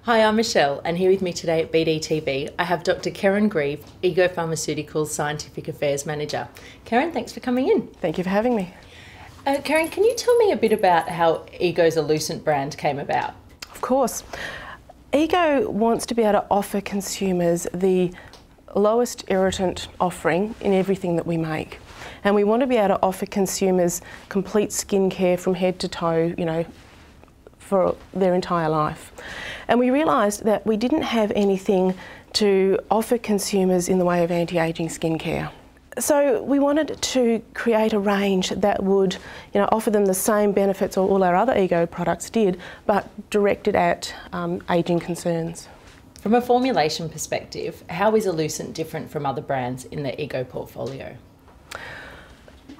Hi, I'm Michelle, and here with me today at bdTV, I have Dr. Kerryn Grieve, Ego Pharmaceuticals Scientific Affairs Manager. Kerryn, thanks for coming in. Thank you for having me. Kerryn, can you tell me a bit about how Ego's Elucent brand came about? Of course. Ego wants to be able to offer consumers the lowest irritant offering in everything that we make. And we want to be able to offer consumers complete skincare from head to toe, for their entire life. And we realised that we didn't have anything to offer consumers in the way of anti-aging skincare. So we wanted to create a range that would offer them the same benefits all our other Ego products did, but directed at ageing concerns. From a formulation perspective, how is Elucent different from other brands in the Ego portfolio?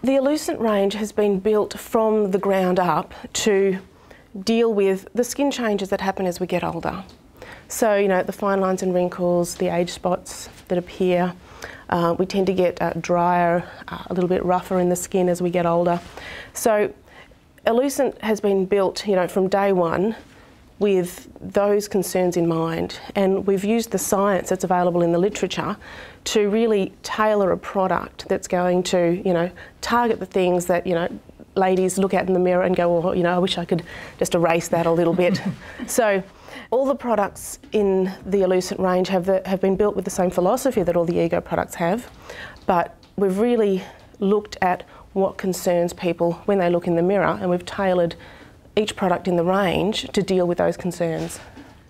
The Elucent range has been built from the ground up to deal with the skin changes that happen as we get older. So, the fine lines and wrinkles, the age spots that appear. We tend to get drier, a little bit rougher in the skin as we get older. So, Elucent has been built, from day one with those concerns in mind. And we've used the science that's available in the literature to really tailor a product that's going to, target the things that, ladies look at in the mirror and go, well, I wish I could just erase that a little bit. So all the products in the Elucent range have been built with the same philosophy that all the Ego products have, but we've really looked at what concerns people when they look in the mirror, and we've tailored each product in the range to deal with those concerns.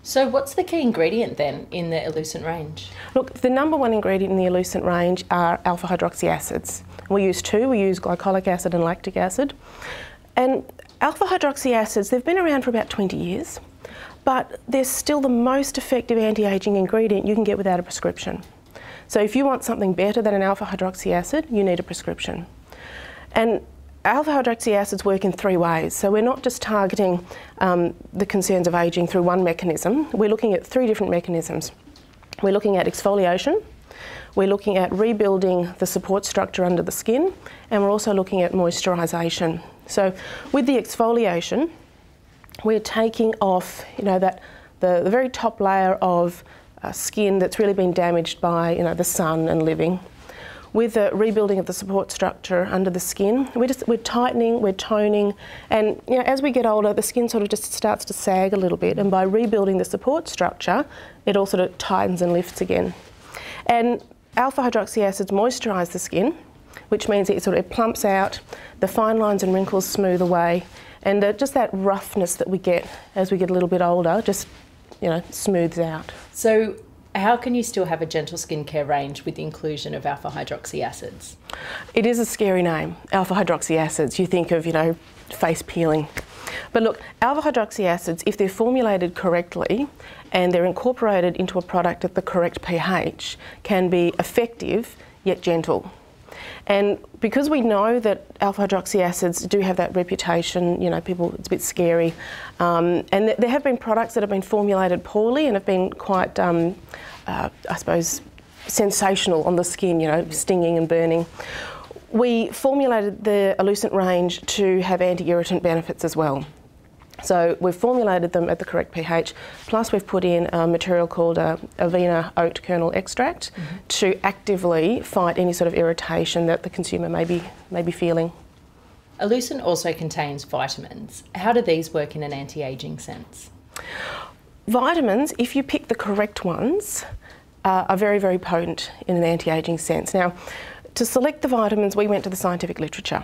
So what's the key ingredient then in the Elucent range? Look, the number one ingredient in the Elucent range are alpha hydroxy acids. We use two. We use glycolic acid and lactic acid. And alpha hydroxy acids, they've been around for about 20 years, but they're still the most effective anti-aging ingredient you can get without a prescription. So if you want something better than an alpha hydroxy acid, you need a prescription. And alpha hydroxy acids work in three ways. So we're not just targeting the concerns of ageing through one mechanism. We're looking at three different mechanisms. We're looking at exfoliation, we're looking at rebuilding the support structure under the skin, and we're also looking at moisturisation. So with the exfoliation, we're taking off the very top layer of skin that's really been damaged by the sun and living. With the rebuilding of the support structure under the skin, we're tightening, we're toning, and as we get older, the skin sort of just starts to sag a little bit, and by rebuilding the support structure, it all sort of tightens and lifts again. And alpha hydroxy acids moisturise the skin, which means it plumps out, the fine lines and wrinkles smooth away, and just that roughness that we get as we get a little bit older just smooths out. So how can you still have a gentle skincare range with the inclusion of alpha hydroxy acids? It is a scary name, alpha hydroxy acids. You think of, face peeling. But look, alpha hydroxy acids, if they're formulated correctly and they're incorporated into a product at the correct pH, can be effective yet gentle. And because we know that alpha hydroxy acids do have that reputation, people, it's a bit scary. And there have been products that have been formulated poorly and have been quite, I suppose, sensational on the skin, stinging and burning. We formulated the Elucent range to have anti-irritant benefits as well. So we've formulated them at the correct pH, plus we've put in a material called avena oat kernel extract to actively fight any sort of irritation that the consumer may be feeling. Elucent also contains vitamins. How do these work in an anti-aging sense? Vitamins, if you pick the correct ones, are very, very potent in an anti-aging sense. Now, to select the vitamins, we went to the scientific literature,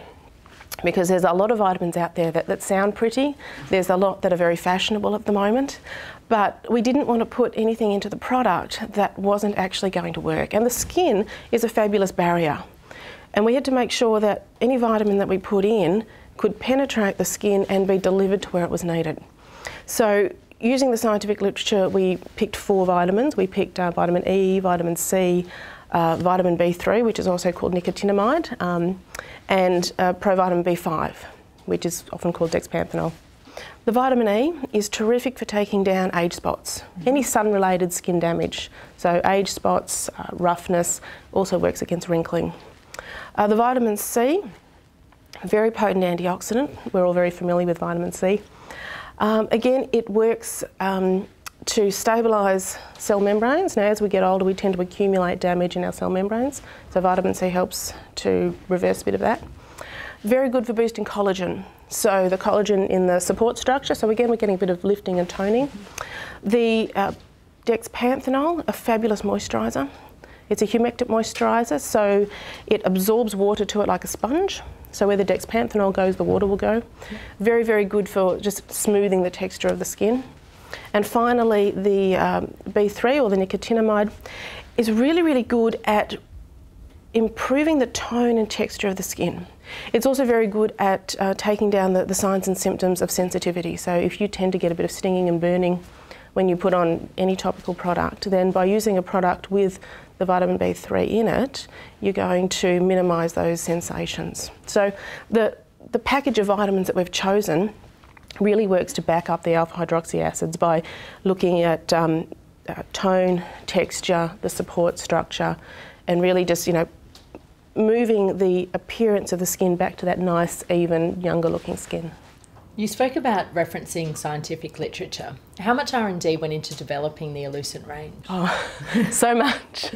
because there's a lot of vitamins out there that sound pretty. There's a lot that are very fashionable at the moment, but we didn't want to put anything into the product that wasn't actually going to work. And the skin is a fabulous barrier. And we had to make sure that any vitamin that we put in could penetrate the skin and be delivered to where it was needed. So using the scientific literature, we picked 4 vitamins. We picked vitamin E, vitamin C, vitamin B3, which is also called nicotinamide, and provitamin B5, which is often called dexpanthenol. The vitamin E is terrific for taking down age spots, any sun-related skin damage. So age spots, roughness, also works against wrinkling. The vitamin C, very potent antioxidant. We're all very familiar with vitamin C. Again, it works to stabilise cell membranes. Now, as we get older, we tend to accumulate damage in our cell membranes, so vitamin C helps to reverse a bit of that. Very good for boosting collagen. So the collagen in the support structure, so again, we're getting a bit of lifting and toning. The dexpanthenol, a fabulous moisturiser. It's a humectant moisturiser, so it absorbs water to it like a sponge. So where the dexpanthenol goes, the water will go. Very, very good for just smoothing the texture of the skin. And finally, the B3 or the nicotinamide is really, really good at improving the tone and texture of the skin. It's also very good at taking down the signs and symptoms of sensitivity. So if you tend to get a bit of stinging and burning when you put on any topical product, then by using a product with the vitamin B3 in it, you're going to minimise those sensations. So the package of vitamins that we've chosen really works to back up the alpha-hydroxy acids by looking at tone, texture, the support structure, and really just, moving the appearance of the skin back to that nice, even, younger looking skin. You spoke about referencing scientific literature. How much R&D went into developing the Elucent range? Oh, so much.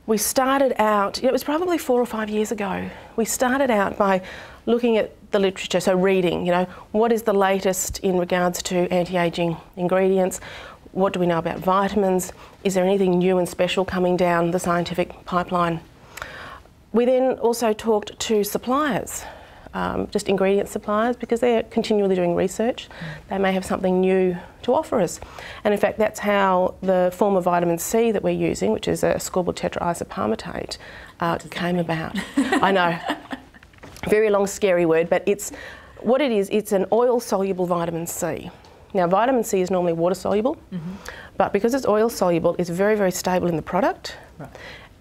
We started out, it was probably 4 or 5 years ago, we started out by looking at the literature, so reading, what is the latest in regards to anti-aging ingredients? What do we know about vitamins? Is there anything new and special coming down the scientific pipeline? We then also talked to suppliers, just ingredient suppliers, because they're continually doing research. They may have something new to offer us. And in fact, that's how the form of vitamin C that we're using, which is a ascorbyl tetraisoparmetate, came about. I know, very long, scary word, but it's an oil-soluble vitamin C. Now, vitamin C is normally water-soluble, but because it's oil-soluble, it's very, very stable in the product. Right.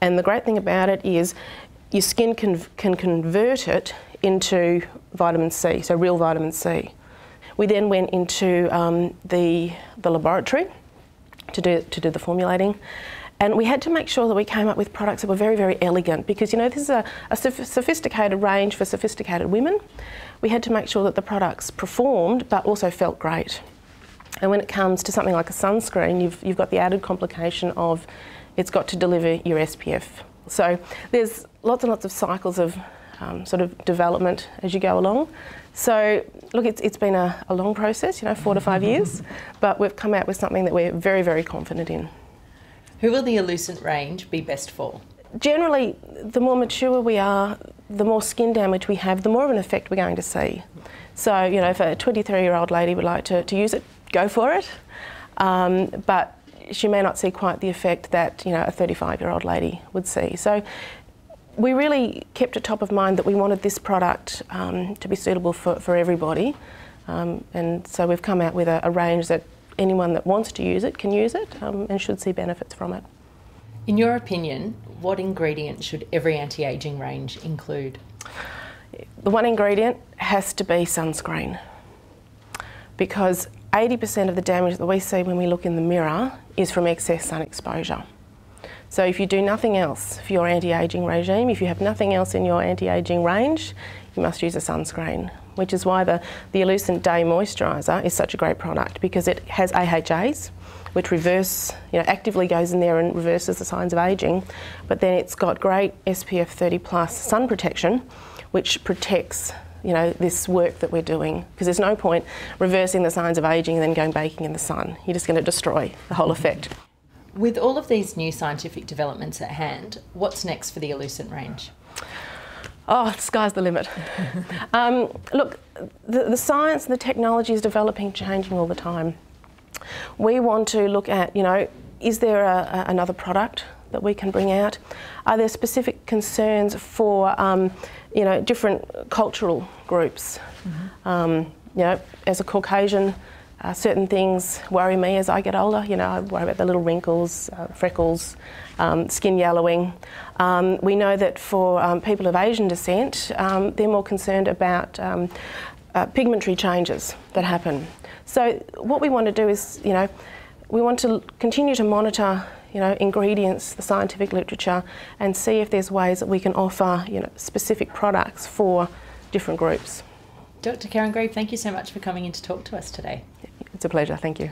And the great thing about it is your skin can convert it into vitamin C, so real vitamin C. We then went into the laboratory to do the formulating, and we had to make sure that we came up with products that were very, very elegant, because this is a sophisticated range for sophisticated women. We had to make sure that the products performed but also felt great. And when it comes to something like a sunscreen, you've got the added complication of it's got to deliver your SPF. So there's lots and lots of cycles of sort of development as you go along. So look, it's been a long process, 4 to 5 years, but we've come out with something that we're very, very confident in. Who will the Elucent range be best for? Generally, the more mature we are, the more skin damage we have, the more of an effect we're going to see. So, if a 23-year-old lady would like to use it, go for it. But she may not see quite the effect that a 35-year-old lady would see. So we really kept it top of mind that we wanted this product to be suitable for everybody, and so we've come out with a range that anyone that wants to use it can use it and should see benefits from it. In your opinion, what ingredient should every anti-aging range include? The one ingredient has to be sunscreen, because 80% of the damage that we see when we look in the mirror is from excess sun exposure. So if you do nothing else for your anti-aging regime, if you have nothing else in your anti-aging range, you must use a sunscreen, which is why the Elucent Day Moisturiser is such a great product, because it has AHAs, which actively goes in there and reverses the signs of ageing, but then it's got great SPF 30+ sun protection, which protects this work that we're doing, because there's no point reversing the signs of ageing and then going baking in the sun. You're just going to destroy the whole effect. With all of these new scientific developments at hand, what's next for the Elucent range? Oh, the sky's the limit. Look, the science and the technology is developing, changing all the time. We want to look at, is there another product that we can bring out? Are there specific concerns for, different cultural groups? As a Caucasian, certain things worry me as I get older. I worry about the little wrinkles, freckles, skin yellowing. We know that for people of Asian descent, they're more concerned about pigmentary changes that happen. So what we want to do is, we want to continue to monitor, ingredients, the scientific literature, and see if there's ways that we can offer, specific products for different groups. Dr. Kerryn Grieve, thank you so much for coming in to talk to us today. It's a pleasure, thank you.